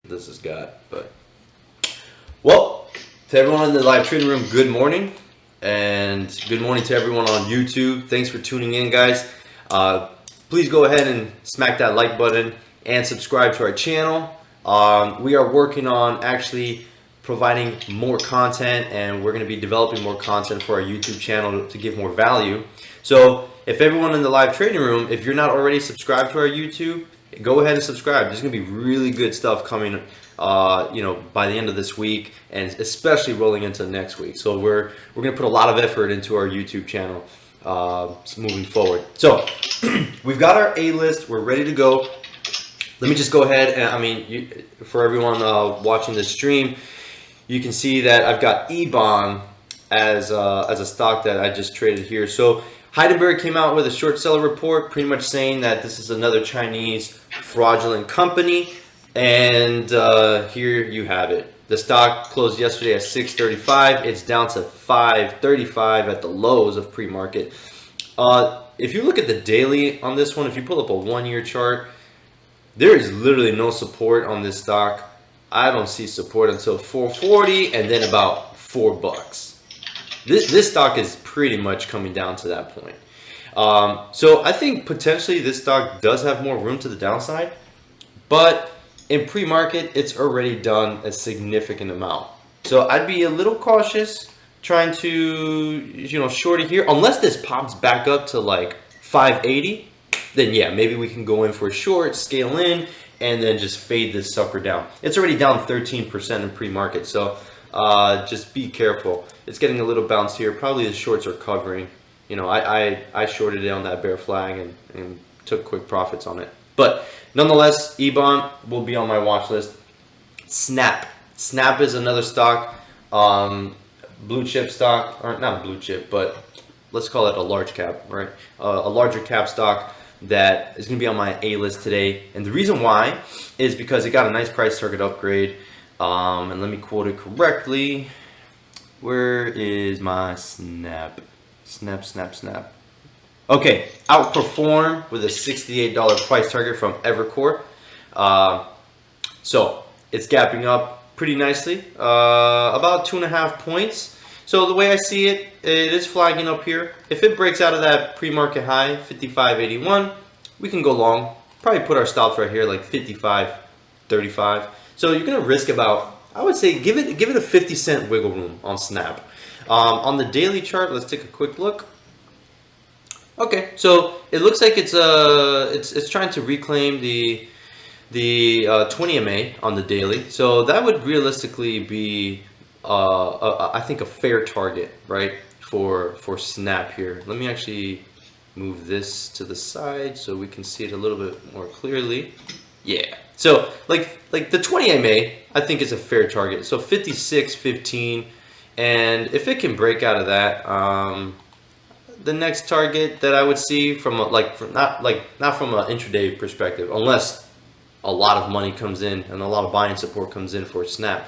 this has got. But well, to everyone in the live trading room, good morning, and good morning to everyone on YouTube. Thanks for tuning in, guys. Please go ahead and smack that like button and subscribe to our channel. We are working on actually providing more content, and we're going to be developing more content for our YouTube channel to give more value. So if everyone in the live trading room, if you're not already subscribed to our YouTube, go ahead and subscribe. There's going to be really good stuff coming by the end of this week, and especially rolling into next week. So we're going to put a lot of effort into our YouTube channel moving forward. So we've got our A list. We're ready to go. Let me just go ahead and for everyone watching this stream, you can see that I've got eBON as a stock that I just traded here. So Heidelberg came out with a short seller report, pretty much saying that this is another Chinese fraudulent company. And here you have it. The stock closed yesterday at 635. It's down to 535 at the lows of pre-market. If you look at the daily on this one, if you pull up a 1-year chart, there is literally no support on this stock. I don't see support until 440 and then about $4. This stock is pretty much coming down to that point. So I think potentially this stock does have more room to the downside, but in pre-market, it's already done a significant amount. So I'd be a little cautious trying to, short it here. Unless this pops back up to like 580, then yeah, maybe we can go in for a short, scale in, and then just fade this sucker down. It's already down 13% in pre-market, so just be careful. It's getting a little bounce here. Probably the shorts are covering. I shorted it on that bear flag and took quick profits on it. But nonetheless, eBON will be on my watch list. Snap is another stock, blue chip stock, or not blue chip, but let's call it a large cap, right? A larger cap stock that is going to be on my A list today. And the reason why is because it got a nice price target upgrade. And let me quote it correctly. Where is my snap? Snap. Okay, outperform with a $68 price target from Evercore. So it's gapping up pretty nicely, about 2.5 points. So the way I see it, it is flagging up here. If it breaks out of that pre-market high, 55.81, we can go long. Probably put our stops right here, like 55.35. So you're gonna risk about, I would say, give it a 50-cent wiggle room on Snap. On the daily chart, let's take a quick look. Okay, so it looks like it's trying to reclaim the 20 MA on the daily. So that would realistically be I think a fair target, right, for Snap here. Let me actually move this to the side so we can see it a little bit more clearly. Yeah. So like the 20 MA, I think is a fair target. So 56.15, and if it can break out of that, the next target that I would see from not from an intraday perspective, unless a lot of money comes in and a lot of buying support comes in for Snap.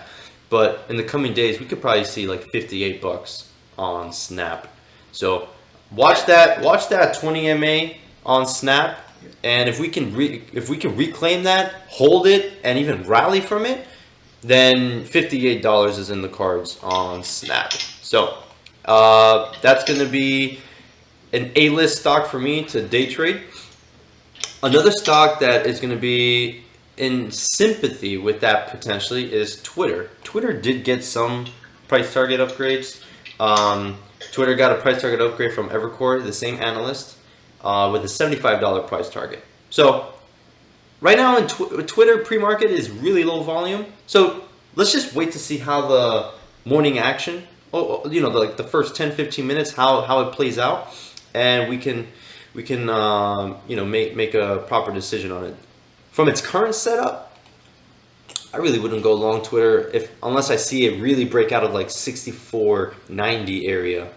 But in the coming days, we could probably see like $58 on Snap. So watch that 20 MA on Snap, and if we can reclaim that, hold it, and even rally from it, then $58 is in the cards on Snap. So that's going to be an A-list stock for me to day trade. Another stock that is going to be in sympathy with that potentially is Twitter. Twitter did get some price target upgrades. Twitter got a price target upgrade from Evercore, the same analyst, with a $75 price target. So right now in Twitter pre-market is really low volume. So let's just wait to see how the morning action, the first 10-15 minutes, how it plays out, and we can make a proper decision on it. From its current setup, I really wouldn't go long Twitter unless I see it really break out of like 64.90 area,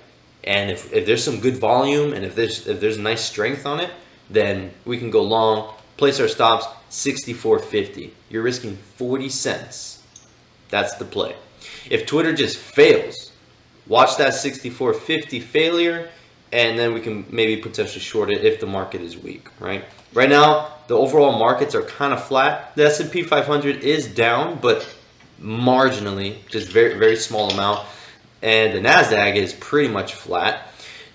and if there's some good volume and if there's nice strength on it, then we can go long. Place our stops 64.50. You're risking 40 cents. That's the play. If Twitter just fails, watch that 64.50 failure, and then we can maybe potentially short it if the market is weak, right? Right now, the overall markets are kind of flat. The S&P 500 is down, but marginally, just very, very small amount. And the NASDAQ is pretty much flat.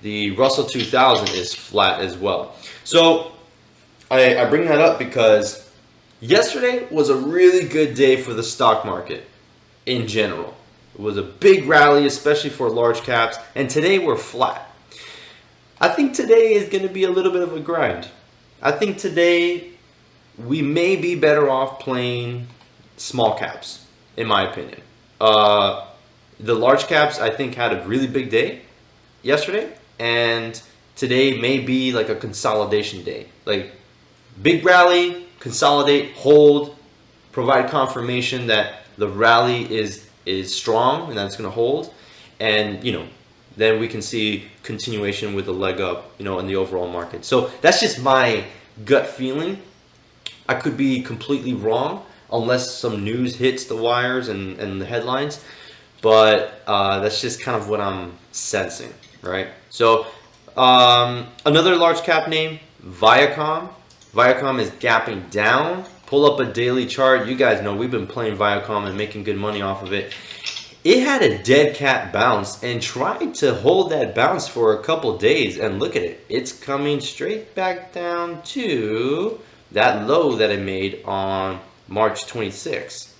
The Russell 2000 is flat as well. So I bring that up because yesterday was a really good day for the stock market in general. It was a big rally, especially for large caps. And today we're flat. I think today is going to be a little bit of a grind. I think today we may be better off playing small caps, in my opinion. The large caps, I think, had a really big day yesterday, and today may be like a consolidation day. Like big rally, consolidate, hold, provide confirmation that the rally is strong and that's going to hold, and then we can see continuation with a leg up, in the overall market. So that's just my gut feeling. I could be completely wrong unless some news hits the wires and the headlines, but that's just kind of what I'm sensing, right? So another large cap name, Viacom. Viacom is gapping down. Pull up a daily chart. You guys know we've been playing Viacom and making good money off of it. It had a dead cat bounce and tried to hold that bounce for a couple days, and look at it. It's coming straight back down to that low that it made on March 26th.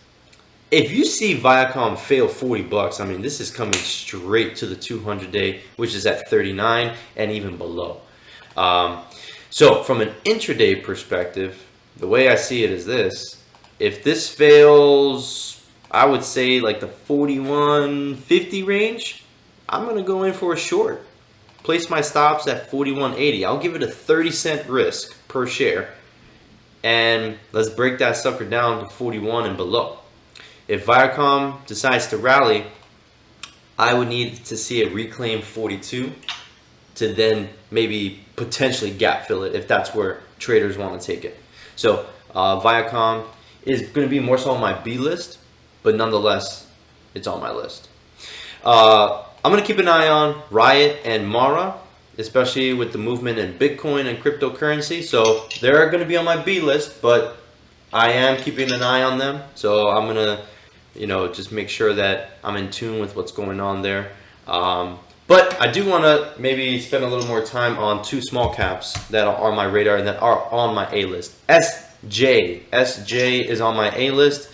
If you see Viacom fail $40, I mean, this is coming straight to the 200-day, which is at 39 and even below. So from an intraday perspective, the way I see it is this. If this fails, I would say like the 41.50 range, I'm going to go in for a short. Place my stops at 41.80. I'll give it a 30-cent risk per share. And let's break that sucker down to 41 and below. If Viacom decides to rally, I would need to see it reclaim 42 to then maybe potentially gap fill it if that's where traders want to take it. So Viacom is going to be more so on my B list, but nonetheless, it's on my list. I'm going to keep an eye on Riot and Mara, especially with the movement in Bitcoin and cryptocurrency. So they're going to be on my B list, but I am keeping an eye on them. So I'm going to, just make sure that I'm in tune with what's going on there. But I do want to maybe spend a little more time on two small caps that are on my radar and that are on my A list. SJ is on my A list.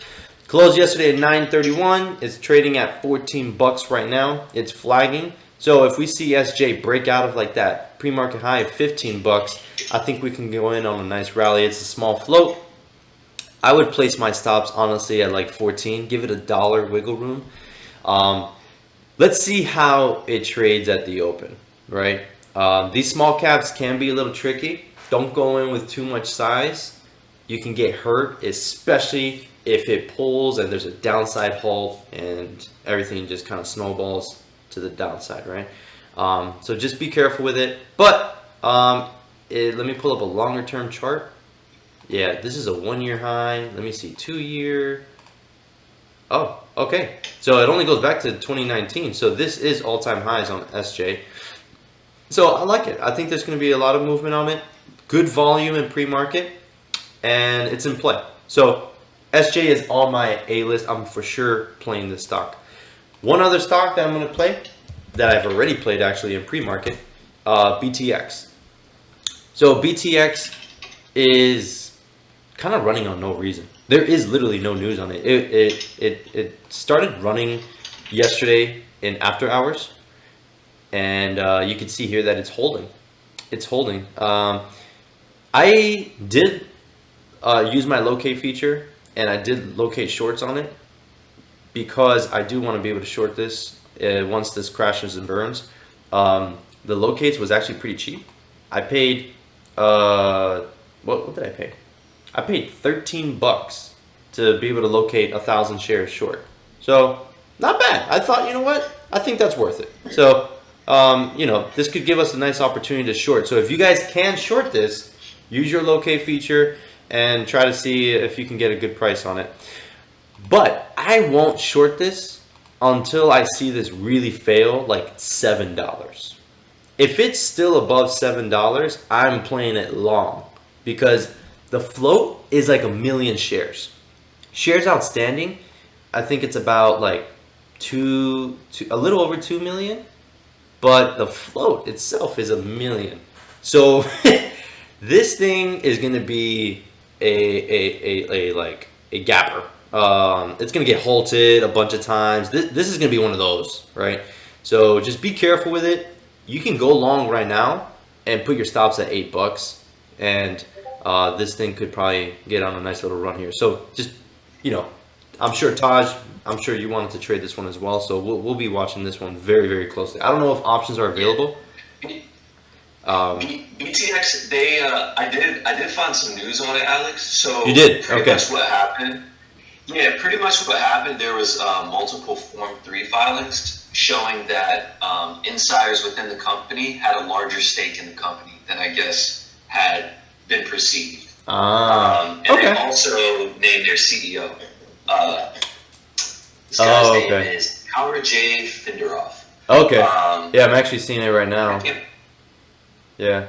Closed yesterday at 9.31. It's trading at $14 right now. It's flagging. So if we see SJ break out of like that pre-market high of $15, I think we can go in on a nice rally. It's a small float. I would place my stops honestly at like 14. Give it $1 wiggle room. Let's see how it trades at the open, right? These small caps can be a little tricky. Don't go in with too much size. You can get hurt, especially if it pulls and there's a downside halt and everything just kind of snowballs to the downside, right? So just be careful with it. But let me pull up a longer term chart. Yeah, this is a 1-year high. Let me see, 2-year. Oh, okay. So it only goes back to 2019. So this is all-time highs on SJ. So I like it. I think there's going to be a lot of movement on it. Good volume in pre-market. And it's in play. So SJ is on my A list. I'm for sure playing this stock. One other stock that I'm going to play, that I've already played actually in pre-market, BTX. So BTX is kind of running on no reason. There is literally no news on it. It started running yesterday in after hours, and you can see here that it's holding. It's holding. I did use my locate feature, and I did locate shorts on it because I do want to be able to short this once this crashes and burns. The locates was actually pretty cheap. I paid what did I pay? I paid $13 to be able to locate 1,000 shares short. So not bad. I thought, you know what? I think that's worth it. So, this could give us a nice opportunity to short. So if you guys can short this, use your locate feature and try to see if you can get a good price on it. But I won't short this until I see this really fail like $7. If it's still above $7, I'm playing it long. because the float is like 1 million shares. Shares outstanding, I think it's about like a little over 2 million, but the float itself is 1 million. So this thing is going to be a gapper. It's going to get halted a bunch of times. This is going to be one of those, right? So just be careful with it. You can go long right now and put your stops at $8, and this thing could probably get on a nice little run here. So just, I'm sure Taj, I'm sure you wanted to trade this one as well. So we'll be watching this one very, very closely. I don't know if options are available. BTX, I did find some news on it, Alex. So you did? Pretty Okay. much what happened. Yeah, pretty much what happened. There was multiple Form 3 filings showing that insiders within the company had a larger stake in the company than I guess had been perceived. And okay. they also named their CEO. This guy's name is Howard J. Finderoff. Okay. Yeah, I'm actually seeing it right now. Yeah.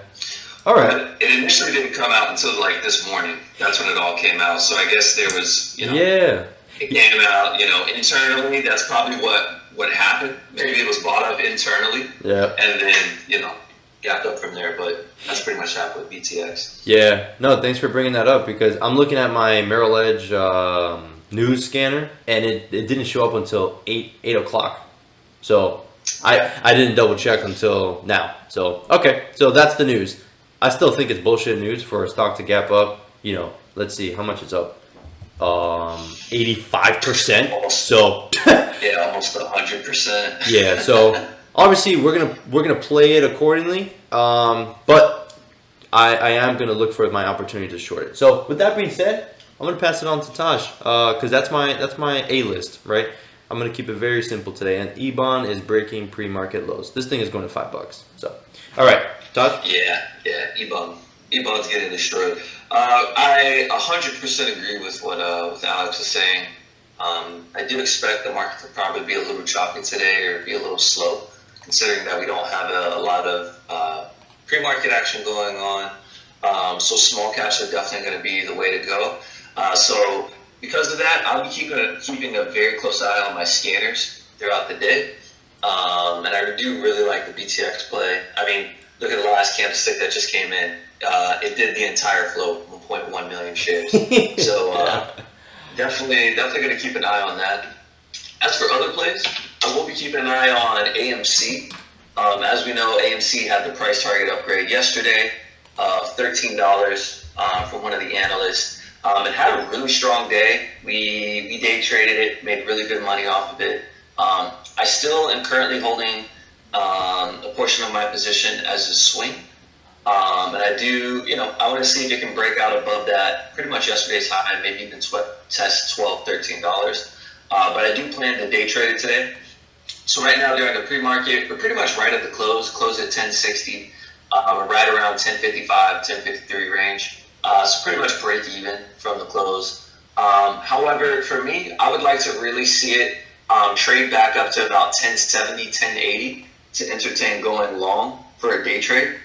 All right. But it initially didn't come out until like this morning. That's when it all came out. So I guess there was, Yeah. It came out, internally. That's probably what happened. Maybe it was bought up internally. Yeah. And then, gapped up from there. But that's pretty much happened with BTX. Yeah. No, thanks for bringing that up, because I'm looking at my Merrill Edge news scanner, and it didn't show up until 8 o'clock. So I didn't double check until now. So, okay. So that's the news. I still think it's bullshit news for a stock to gap up. Let's see how much it's up. 85%. So yeah, almost 100%. Yeah. So obviously we're gonna play it accordingly. But I am gonna look for my opportunity to short it. So with that being said, I'm gonna pass it on to Taj, because that's my A list, right? I'm gonna keep it very simple today, and EBON is breaking pre-market lows. This thing is going to $5. So, all right, Taj. Yeah, EBON's getting destroyed. I 100% agree with what Alex is saying. I do expect the market to probably be a little choppy today, or be a little slow, considering that we don't have a lot of pre-market action going on. So small caps are definitely going to be the way to go. So because of that, I'll be keeping a very close eye on my scanners throughout the day. And I do really like the BTX play. I mean, look at the last candlestick that just came in. It did the entire float, 1.1 million shares. So definitely going to keep an eye on that. As for other plays, I will be keeping an eye on AMC. As we know, AMC had the price target upgrade yesterday of $13 from one of the analysts. It had a really strong day. We day traded it, made really good money off of it. I still am currently holding a portion of my position as a swing. And I do, I want to see if it can break out above that, pretty much yesterday's high, maybe even test $12, $13. But I do plan to day trade it today. So right now during the pre-market, we're pretty much right at the close at 1060. We're right around 1055, 1053 range. So pretty much break even from the close. However, for me, I would like to really see it trade back up to about 1070, 1080 to entertain going long for a day trade.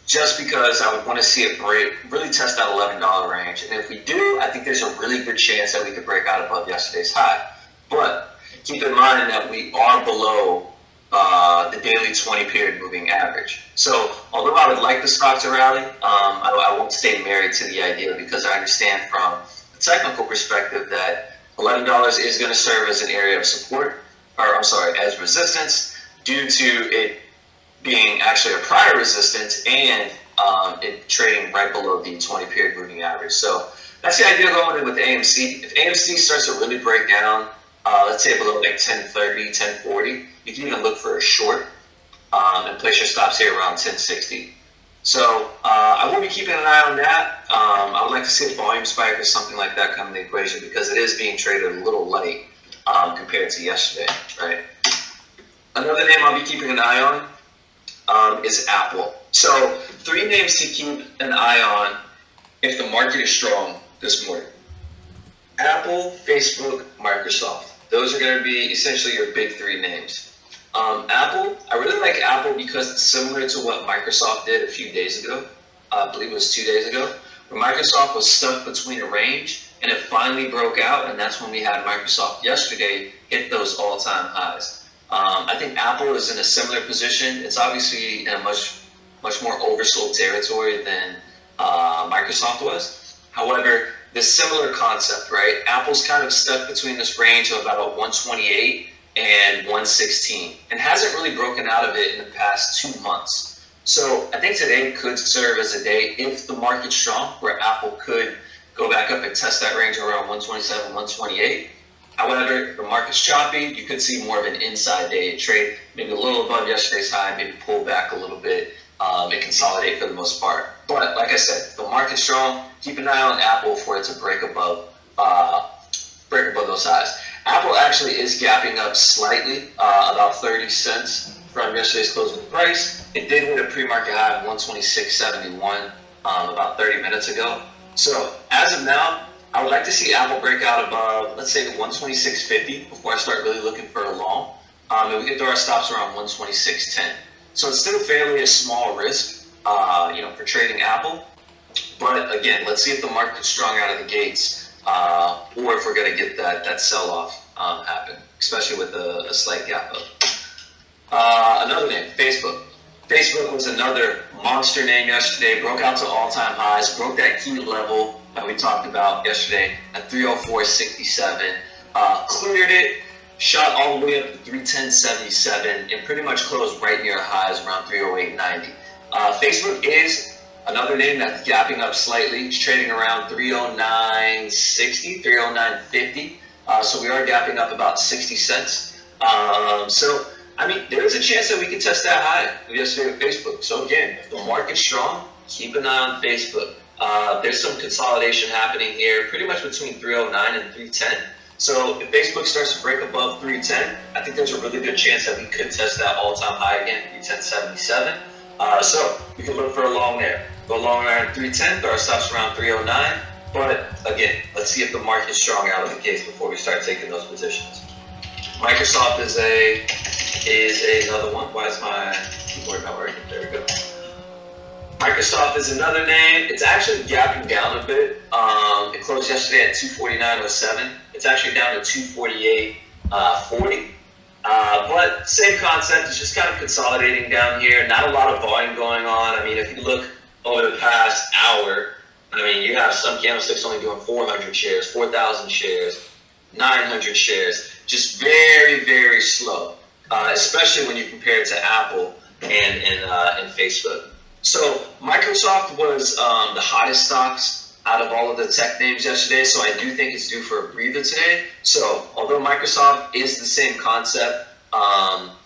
Just because I would want to see it really test that $11 range. And if we do, I think there's a really good chance that we could break out above yesterday's high. But keep in mind that we are below the daily 20-period moving average. So although I would like the stock to rally, I won't stay married to the idea, because I understand from a technical perspective that $11 is going to serve as an area of support, as resistance, due to it being actually a prior resistance and it trading right below the 20-period moving average. So that's the idea going in with AMC. If AMC starts to really break down, let's say below like 1030, 1040, you can even look for a short and place your stops here around 1060. So I will be keeping an eye on that. I would like to see a volume spike or something like that come in the equation, because it is being traded a little light compared to yesterday, right? Another name I'll be keeping an eye on is Apple. So 3 names to keep an eye on if the market is strong this morning: Apple, Facebook, Microsoft. Those are going to be essentially your big 3 names. Apple, I really like Apple because it's similar to what Microsoft did a few days ago. I believe it was 2 days ago, where Microsoft was stuck between a range, and it finally broke out, and that's when we had Microsoft yesterday hit those all-time highs. I think Apple is in a similar position. It's obviously in a much more oversold territory than Microsoft was. However, the similar concept, right? Apple's kind of stuck between this range of about 128 and 116 and hasn't really broken out of it in the past 2 months. So I think today could serve as a day, if the market's strong, where Apple could go back up and test that range around 127, 128. However, if the market's choppy, you could see more of an inside day trade, maybe a little above yesterday's high, maybe pull back a little bit and consolidate for the most part. But like I said, if the market's strong, keep an eye on Apple for it to break above those highs. Apple actually is gapping up slightly, about 30 cents from yesterday's closing price. It did hit a pre-market high of 126.71 about 30 minutes ago. So as of now, I would like to see Apple break out above, let's say, the 126.50 before I start really looking for a long. And we can throw our stops around 126.10. So it's still fairly a small risk, for trading Apple. But again, let's see if the market's strong out of the gates, or if we're going to get that sell-off happen, especially with a slight gap up. Another name, Facebook. Facebook was another monster name yesterday, broke out to all-time highs, broke that key level that we talked about yesterday at 304.67, cleared it, shot all the way up to 310.77, and pretty much closed right near highs around 308.90. Facebook is another name that's gapping up slightly. It's trading around 309.60, 309.50. So we are gapping up about 60 cents. There is a chance that we could test that high yesterday with Facebook. So again, if the market's strong, keep an eye on Facebook. There's some consolidation happening here, pretty much between 309 and 310. So if Facebook starts to break above 310, I think there's a really good chance that we could test that all-time high again, 310.77. So we could look for a long there. Go long around 310, throw our stops around 309. But again, let's see if the market's strong out of the gates before we start taking those positions. Microsoft is another one. Why is my keyboard not working? There we go. Microsoft is another name. It's actually gapping down a bit. It closed yesterday at 249.07. It's actually down to 248.40. But same concept. It's just kind of consolidating down here. Not a lot of volume going on. If you look over the past hour, you have some candlesticks only doing 400 shares, 4,000 shares, 900 shares. Just very, very slow, especially when you compare it to Apple and Facebook. So Microsoft was the hottest stocks out of all of the tech names yesterday, so I do think it's due for a breather today. So although Microsoft is the same concept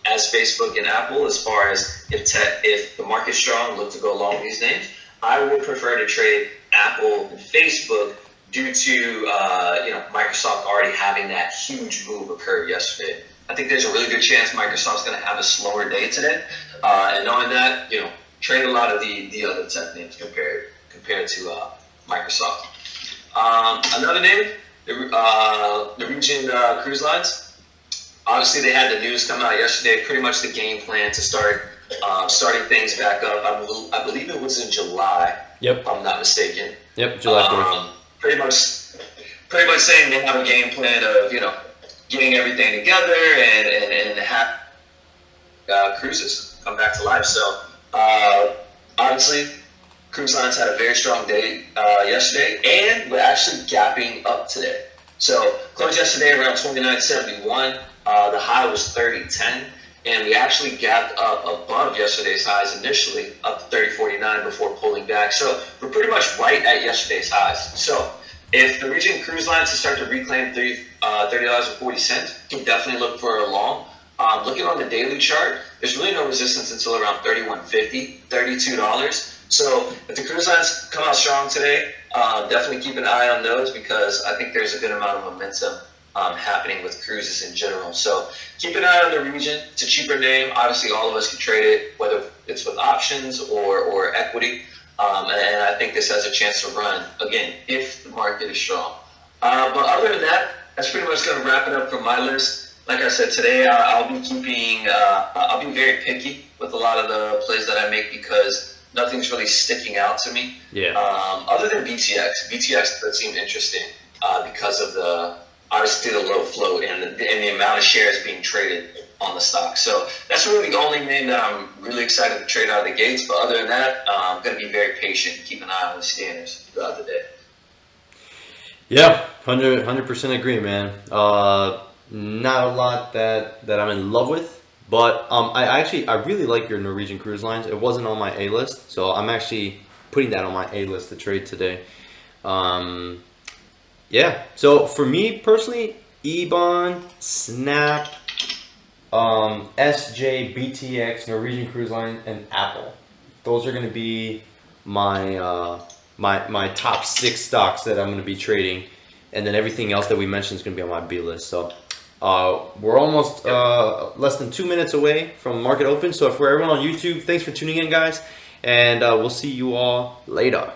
as Facebook and Apple, as far as if the market's strong, look to go along these names, I would prefer to trade Apple and Facebook due to Microsoft already having that huge move occur yesterday. I think there's a really good chance Microsoft's going to have a slower day today, and knowing that, trade a lot of the other tech names compared to Microsoft. Another name, the Norwegian Cruise Lines. Obviously, they had the news come out yesterday. Pretty much the game plan to starting things back up. I believe it was in July. Yep. If I'm not mistaken. Yep, July 4th. Pretty much saying they have a game plan of getting everything together and have cruises come back to life. So obviously, cruise lines had a very strong day yesterday, and we're actually gapping up today. So closed yesterday around 29.71. The high was 30.10, and we actually gapped up above yesterday's highs initially, up to 30.49 before pulling back. So we're pretty much right at yesterday's highs. So if the Norwegian Cruise Lines start to reclaim $30.40, you can definitely look for a long. Looking on the daily chart, there's really no resistance until around $31.50, $32. So if the cruise lines come out strong today, definitely keep an eye on those, because I think there's a good amount of momentum happening with cruises in general. So keep an eye on the region. It's a cheaper name. Obviously, all of us can trade it, whether it's with options or equity. And I think this has a chance to run, again, if the market is strong. But other than that, that's pretty much going to wrap it up for my list. Like I said, today I'll be very picky with a lot of the plays that I make, because nothing's really sticking out to me. Yeah. Other than BTX does seem interesting because of the obviously the low float and the amount of shares being traded on the stock. So that's really the only name that I'm really excited to trade out of the gates. But other than that, I'm going to be very patient and keep an eye on the scanners throughout the day. Yeah, 100% agree, man. Not a lot that I'm in love with, but I really like your Norwegian Cruise Lines. It wasn't on my A list, so I'm actually putting that on my A list to trade today. Yeah, so for me personally, Ebon, Snap, SJ, BTX, Norwegian Cruise Line, and Apple. Those are going to be my my top 6 stocks that I'm going to be trading, and then everything else that we mentioned is going to be on my B list. So we're almost less than 2 minutes away from market open. So for everyone on YouTube, thanks for tuning in, guys, and we'll see you all later.